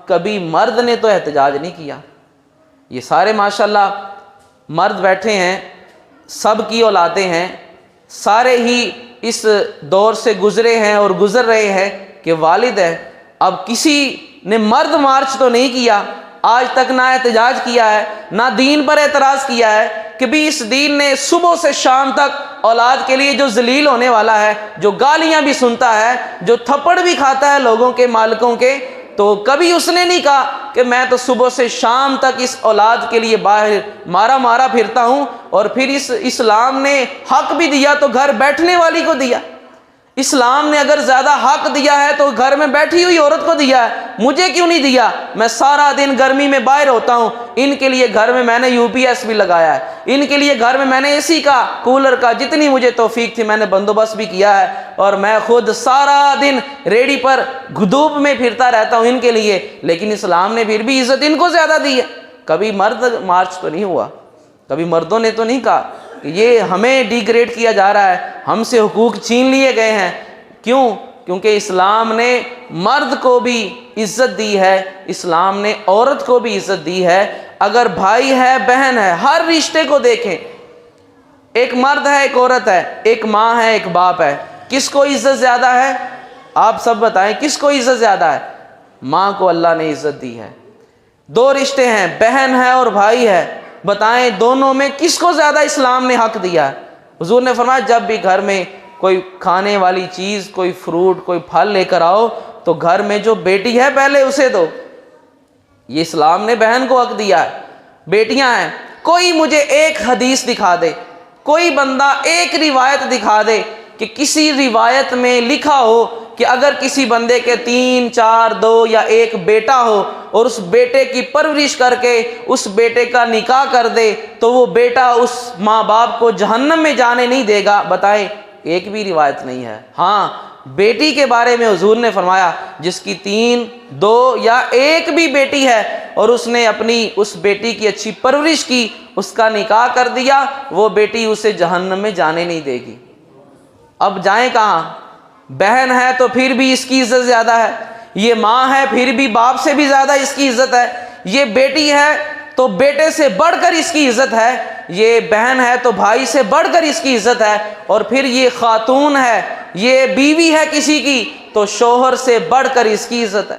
کبھی مرد نے تو احتجاج نہیں کیا۔ یہ سارے ماشاءاللہ مرد بیٹھے ہیں، سب کی اولادیں ہیں، سارے ہی اس دور سے گزرے ہیں اور گزر رہے ہیں کہ والد ہے۔ اب کسی نے مرد مارچ تو نہیں کیا آج تک، نہ احتجاج کیا ہے، نہ دین پر اعتراض کیا ہے کہ بھی اس دین نے صبح سے شام تک اولاد کے لیے جو ذلیل ہونے والا ہے، جو گالیاں بھی سنتا ہے، جو تھپڑ بھی کھاتا ہے لوگوں کے، مالکوں کے، تو کبھی اس نے نہیں کہا کہ میں تو صبح سے شام تک اس اولاد کے لیے باہر مارا پھرتا ہوں، اور پھر اس اسلام نے حق بھی دیا تو گھر بیٹھنے والی کو دیا۔ اسلام نے اگر زیادہ حق دیا ہے تو گھر میں بیٹھی ہوئی عورت کو دیا ہے، مجھے کیوں نہیں دیا؟ میں سارا دن گرمی میں باہر ہوتا ہوں، ان کے لیے گھر میں میں نے UPS بھی لگایا ہے، ان کے لیے گھر میں میں نے AC کا، کولر کا، جتنی مجھے توفیق تھی میں نے بندوبست بھی کیا ہے، اور میں خود سارا دن ریڑی پر دھوپ میں پھرتا رہتا ہوں ان کے لیے، لیکن اسلام نے پھر بھی عزت ان کو زیادہ دی ہے۔ کبھی مرد مارچ تو نہیں ہوا، کبھی مردوں نے تو نہیں کہا کہ یہ ہمیں ڈیگریڈ کیا جا رہا ہے، ہم سے حقوق چھین لیے گئے ہیں۔ کیوں؟ کیونکہ اسلام نے مرد کو بھی عزت دی ہے، اسلام نے عورت کو بھی عزت دی ہے۔ اگر بھائی ہے، بہن ہے، ہر رشتے کو دیکھیں، ایک مرد ہے، ایک عورت ہے، ایک ماں ہے، ایک باپ ہے، کس کو عزت زیادہ ہے؟ آپ سب بتائیں کس کو عزت زیادہ ہے؟ ماں کو اللہ نے عزت دی ہے۔ دو رشتے ہیں، بہن ہے اور بھائی ہے، بتائیں دونوں میں کس کو زیادہ اسلام نے حق دیا ہے؟ حضور نے فرمایا جب بھی گھر میں کوئی کھانے والی چیز، کوئی فروٹ، کوئی پھل لے کر آؤ تو گھر میں جو بیٹی ہے پہلے اسے دو۔ یہ اسلام نے بہن کو حق دیا ہے۔ بیٹیاں ہیں، کوئی مجھے ایک حدیث دکھا دے، کوئی بندہ ایک روایت دکھا دے کہ کسی روایت میں لکھا ہو کہ اگر کسی بندے کے 3، 4، 2 یا 1 بیٹا ہو اور اس بیٹے کی پرورش کر کے اس بیٹے کا نکاح کر دے تو وہ بیٹا اس ماں باپ کو جہنم میں جانے نہیں دے گا، بتائیں ایک بھی روایت نہیں ہے۔ ہاں، بیٹی کے بارے میں حضور نے فرمایا جس کی 3، 2 یا 1 بھی بیٹی ہے اور اس نے اپنی اس بیٹی کی اچھی پرورش کی، اس کا نکاح کر دیا، وہ بیٹی اسے جہنم میں جانے نہیں دے گی۔ اب جائیں کہاں؟ بہن ہے تو پھر بھی اس کی عزت زیادہ ہے، یہ ماں ہے پھر بھی باپ سے بھی زیادہ اس کی عزت ہے، یہ بیٹی ہے تو بیٹے سے بڑھ کر اس کی عزت ہے، یہ بہن ہے تو بھائی سے بڑھ کر اس کی عزت ہے، اور پھر یہ خاتون ہے، یہ بیوی ہے کسی کی تو شوہر سے بڑھ کر اس کی عزت ہے۔